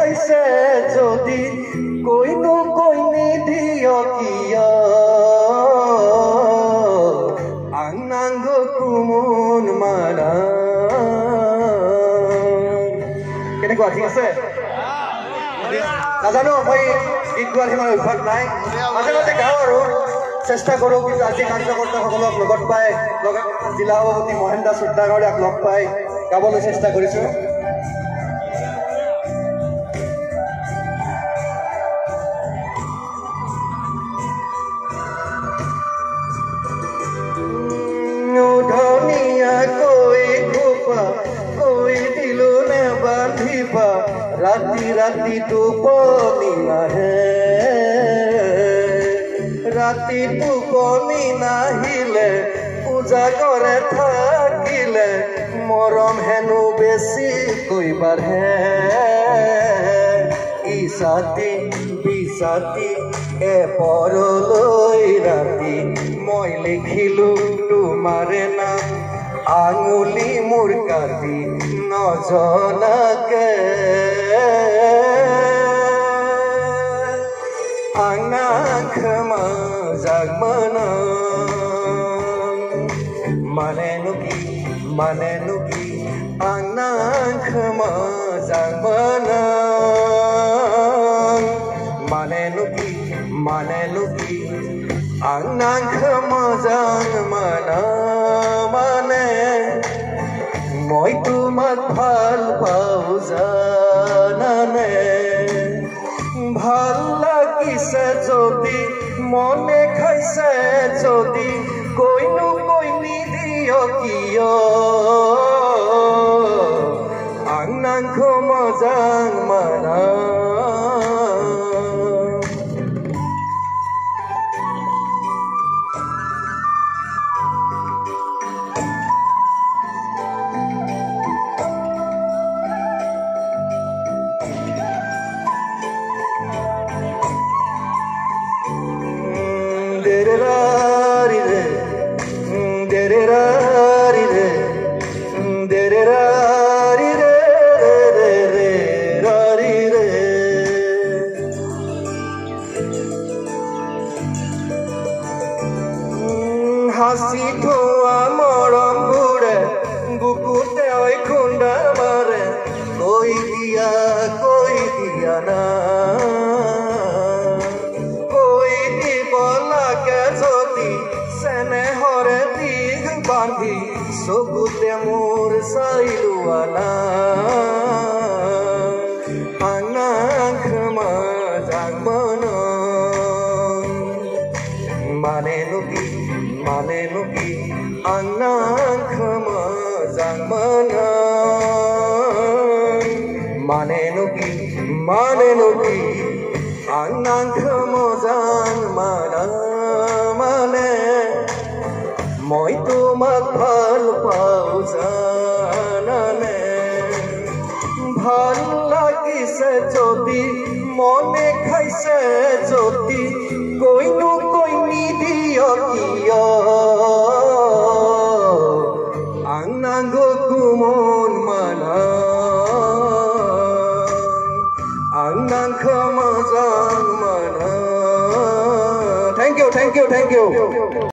খাইছে যদি কইনো কইনি দিয় কিয় আংনাঙ্গ কুমন মাৰা কেনেকুৱা ঠিক আছে নাজানো মই গীত গোৱাৰ সিমান অভ্যাস নাই মাজে মাজে গাওঁ আৰু চেষ্টা কৰোঁ কিন্তু আজি কাৰ্যকৰ্তাসকলক লগত পাই জিলা সভাপতি মহেন দাস চুদ্দাগৰীয়াক লগ পাই গাবলৈ চেষ্টা কৰিছোঁ राती राती टुपनी नाहे राती टुपनी नाहिले पूजा करे थाकिले मरम हेनु बेसी कइबार हे इसाती बिसाती ए परलै राती মই লিখিলো তোমারে নাম आंगुली मोर काटी नजनाके आंनाख जागमना माने नुकी आंनाख जागमना माने नुकी आंनाख जागमना माने মই তোমাক ভাল পাও জানানে ভাল লাগিছে যদি মনে খাইছে যদি কইনো কইনি দিয় কিয় আংনাংখ মজাং মানা হাসি ধোয়া মরম বুড়ে বুকুতে ওই খুন্ডা মারে কই দিয়া না কই দিব লাগে যদি সেনে হরে দিগ বান্ধি চকুতে মোর চাইলোৱানা আংনাখ জাগমনা মানে নুকি আংনাখ জাগমনা মানে নুকি আংনাখ জাগমনা মানে মই তোমাক ভাল পাও জানানে ভাল লাগিছে যদি মনে খাইছে যদি কইনো কইনি দিয় কিয় আংনাঙ্গ কুমন মানা আংনাঙ্গ মজাং মানা থ্যাংক ইউ